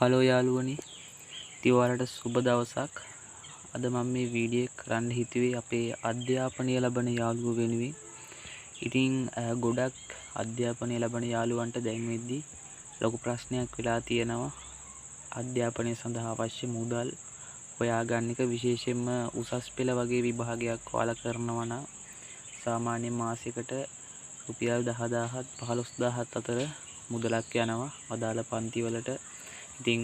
Hello යාළුවනි, ඉතින් ඔයාලට සුබ දවසක්. අද මම මේ වීඩියෝ එක කරන්න හිතුවේ අපේ අධ්‍යාපනය ලබන යාළුවෝ වෙනුවෙන්. ඉතින් ගොඩක් අධ්‍යාපනය ලබන යාළුවන්ට දැන් වෙද්දී ලොකු ප්‍රශ්නයක් වෙලා තියෙනවා. අධ්‍යාපනය සඳහා අවශ්‍ය මුදල් හොයාගන්න එක, විශේෂයෙන්ම උසස් පෙළ වගේ විභාගයක් ඔයාලා කරනවා නම් සාමාන්‍ය මාසයකට රුපියල් 10,000ත් 15,000ත් අතර මුදලක් යනවා අදාළ පන්තිවලට. ඉතින්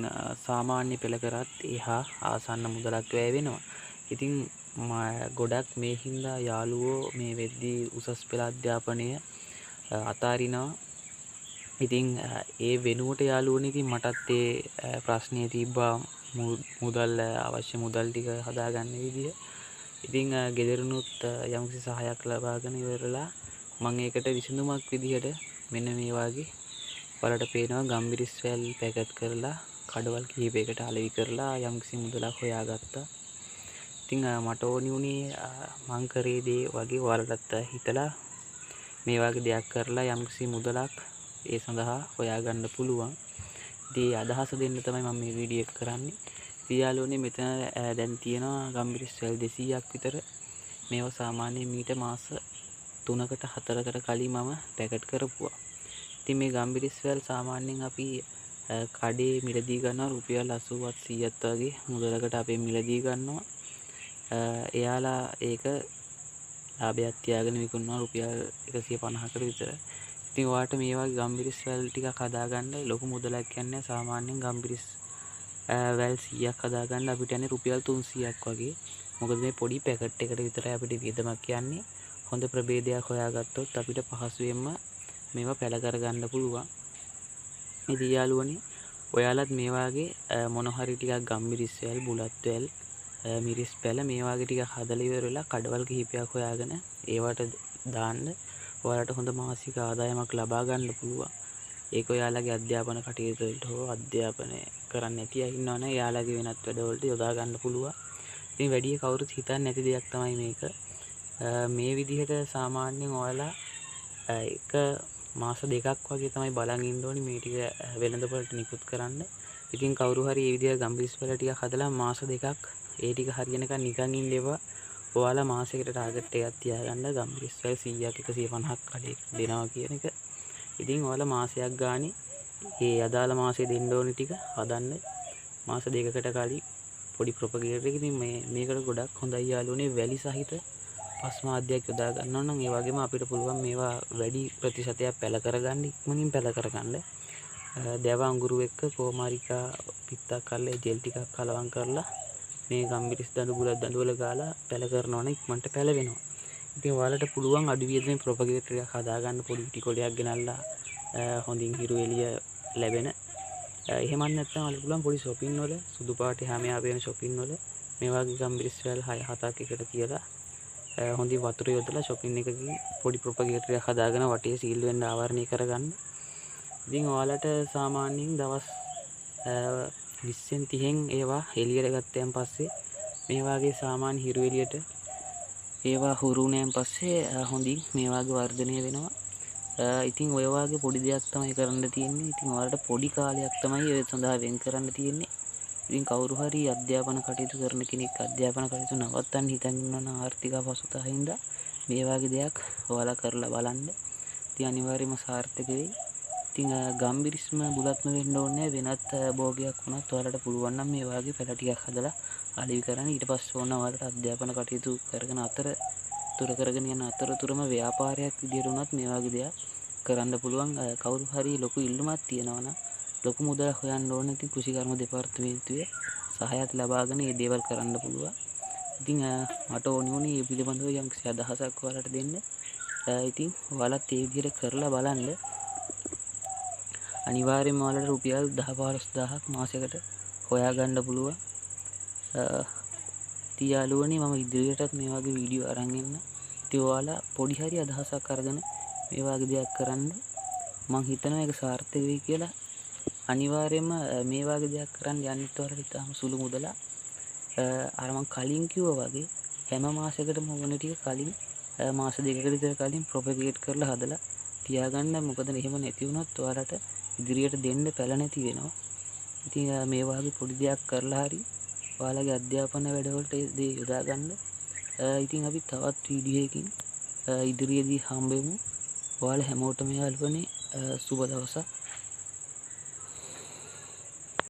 සාමාන්‍ය පෙළ කරත් එහා ආසන්න මුදලක් වැය වෙනවා. ඉතින් ගොඩක් මේ හින්දා යාළුවෝ මේ වෙද්දී උසස් පෙළ අධ්‍යාපනය අතාරිනවා. ඉතින් ඒ වෙනුවට යාළුවනේ ඉතින් මටත් ඒ ප්‍රශ්නේ තිබ්බා මුදල් අවශ්‍ය මුදල් ටික හදාගන්න විදිය. ඉතින් ගෙදරිනුත් යම්කිසි සහායක් ලබාගෙන ඉවරලා මම ඒකට විසඳුමක් විදිහට මෙන්න මේ වගේ ඔයාලට පේනවා ගම්බිරිස් වැල් පැකට් කරලා කඩවල් කිහිපයකට අලෙවි කරලා යම්කිසි මුදලක් හොයාගත්තා. ඉතින් මට ඕනි වුණේ මං කරේ දේ වගේ ඔයාලටත් හිතලා මේ වගේ දෙයක් කරලා යම්කිසි මුදලක් ඒ සඳහා හොයාගන්න පුළුවන්. ඉතින් අදහස දෙන්න තමයි මම මේ වීඩියෝ එක කරන්නේ. ඉතින් යාළුවනේ මෙතන දැන් තියෙනවා ගම්බිරිස් වැල් 200ක් විතර. මේවා සාමාන්‍යයෙන් මීට මාස 3කට 4කට කලින් මම පැකට් කරපුවා. ඉතින් මේ ගම්බිරිස් වැල් සාමාන්‍යයෙන් අපි කඩේ මිලදී ගන්නවා රුපියල් 80ත් 100ත් වගේ මුදලකට අපි මිලදී ගන්නවා. එයාලා ඒක ලාභයක් තියාගෙන විකුණනවා රුපියල් 150කට විතර. ඉතින් ඔයාලට මේ වගේ ගම්බිරිස් වැල් ටිකක් හදාගන්න ලොකු මුදලක් යන්නේ. සාමාන්‍යයෙන් ගම්බිරිස් වැල් 100ක් හදාගන්න අපිට යන්නේ රුපියල් 300ක් වගේ. මොකද මේ පොඩි පැකට් එකකට විතරයි අපිට වියදමක් යන්නේ. හොඳ ප්‍රභේදයක් හොයාගත්තොත් අපිට පහසුවෙන්ම මේවා පැල කරගන්න පුළුවන්. ඉතින් යාළුවනේ ඔයාලත් මේ වාගේ මොන හරි ටිකක් ගම්බිරිස් වැල්, බුලත් වැල්, මිරිස් පැල මේ වාගේ ටික හදලා ඉවරලා කඩවල් කිහිපයක් හොයාගෙන ඒවට දාන්න ඔයාලට හොඳ මාසික ආදායමක් ලබා ගන්න පුළුවන්. ඒක ඔයාලගේ අධ්‍යාපන කටයුතු වලට හෝ අධ්‍යාපනය කරන්න නැති අය ඉන්නවනේ එයාලගේ වෙනත් වැඩවලට යොදා ගන්න පුළුවන්. ඉතින් වැඩි කවුරුත් හිතන්නේ නැති දෙයක් තමයි මේක. මේ විදිහට සාමාන්‍යයෙන් ඔයාලා එක මාස දෙකක් වගේ තමයි බලන් ඉන්න ඕනි මේ ටික වෙළඳපොළට නිකුත් කරන්න. ඉතින් කවුරු හරි මේ විදිහ ගම්බිරිස් වල ටිකක් හදලා මාස දෙකක් ඒ ටික හරියනකන් නිකන් ඉන්න එපා. ඔයාලා මාසෙකට ටාගට් එකක් තියාගන්න ගම්බිරිස් වල 100ක් 150ක් කඩේ දෙනවා කියන එක. ඉතින් ඔයාලා මාසයක් ගානේ ඒ අදාළ මාසේ දෙන්න ඕනි ටික හදන්න මාස දෙකකට කලින් පොඩි ප්‍රොපගේටර් එකකින් මේකට ගොඩක් හොඳයි යාළුවනේ. වැලි සහිත පස් මාධ්‍යයක් යොදා ගන්නවා නම් ඒ වගේම අපිට පුළුවන් මේවා වැඩි ප්‍රතිශතයක් පැල කරගන්න, ඉක්මනින් පැල කරගන්න. දැව අඟුරු එක්ක කොමාරිකා පිත්තක් කරලා ජෙල් ටිකක් කලවම් කරලා මේ ගම්බිරිස් දඬු බුලත් දඬු වල ගාලා පැල කරනවා නම් ඉක්මනට පැල වෙනවා. ඉතින් ඔයාලට පුළුවන් අඩු වියදමෙන් ප්‍රොපගේටර් එකක් හදාගන්න පොඩි ටිකොලයක් ගෙනල්ලා හොඳින් හිරු එළිය ලැබෙන. එහෙමත් නැත්නම් ඔයාලට පුළුවන් පොඩි shopping වල සුදු පාට හැම යාපේන shopping වල මේ වගේ ගම්බිරිස් වැල් 6-7ක් එකට තියලා හොඳින් වතුර යොදලා shopping එකකින් පොඩි ප්‍රොපගේටර් එකක් හදාගෙන වටේ සීල් වෙන්න ආවරණය කරගන්න. ඉතින් ඔයාලට සාමාන්‍යයෙන් දවස් 20න් 30න් ඒවා එළියට ගත්තයන් පස්සේ මේ වගේ සාමාන්‍ය හිරු එළියට ඒවා හුරු වුණාන් පස්සේ හොඳින් මේ වගේ වර්ධනය වෙනවා. ඉතින් ඔය වගේ පොඩි දෙයක් තමයි කරන්න තියෙන්නේ. ඉතින් ඔයාලට පොඩි කාලයක් තමයි ඒ සඳහා වෙන් කරන්න තියෙන්නේ. ඉතින් කවුරු හරි අධ්‍යාපන කටයුතු කරන කෙනෙක් අධ්‍යාපන කටයුතු නවත්තන්න හිතන් ඉන්නවනම් ආර්ථික අපහසුතාවයෙන් මේ වගේ දෙයක් ඔයාලා කරලා බලන්න. ඉතින් අනිවාර්යයෙන්ම සාර්ථක වෙයි. ඉතින් ගම්බිරිස්ම බුලත්ම වෙන්න ඕනේ වෙනත් භෝගයක් වුණත් ඔයාලට පුළුවන් නම් මේ වගේ පැල ටිකක් හදලා අලෙවි කරන්න. ඊට පස්සේ ඕන ඔයාලට අධ්‍යාපන කටයුතු කරගෙන අතරතුර කරගෙන යන අතරතුරම ව්‍යාපාරයක් විදියට උනත් මේ වගේ දෙයක් කරන්න පුළුවන්. කවුරු හරි ලොකු ඉල්ලුමක් තියෙනවා නම් ලොකු මුදලක් හොයන්න ඕනේ. ඉතින් කෘෂිකර්ම දෙපාර්තමේන්තුවේ සහායත් ලබාගෙන මේ දේවල් කරන්න පුළුවන්. ඉතින් මට ඕනි වුණේ මේ පිළිබඳව යම්කිසි අදහසක් ඔයාලට දෙන්න. ඉතින් ඔයාලත් මේ විදිහට කරලා බලන්න. අනිවාර්යයෙන්ම ඔයාලට රුපියල් 10-15000ක් මාසයකට හොයාගන්න පුළුවන්. ඉතින් යාළුවනේ මම ඉදිරියටත් මේ වගේ වීඩියෝ අරන් එන්න. ඉතින් ඔයාලා පොඩි හරි අදහසක් අරගෙන මේ වගේ දෙයක් කරන්න. මම හිතනවා ඒක සාර්ථක වෙයි කියලා. අනිවාර්යයෙන්ම මේ වගේ දෙයක් කරන්න යන්නත් ඔයාලට ඉතාම සුළු මුදලක්. අර මම කලින් කිව්වා වගේ හැම මාසයකටම ඕන ටික කලින් මාස දෙකකට විතර කලින් ප්‍රොපගේට් කරලා හදලා තියාගන්න. මොකද එහෙම නැති වුණොත් ඔයාලට ඉදිරියට දෙන්න පැල නැති වෙනවා. ඉතින් මේ වගේ පොඩි දෙයක් කරලා හරි ඔයාලගේ අධ්‍යාපන වැඩවලට ඒ දේ යොදා ගන්න. ඉතින් අපි තවත් වීඩියෝ එකකින් ඉදිරියේදී හම්බෙමු. ඔයාලා හැමෝටම යාළුවනේ සුබ දවසක්.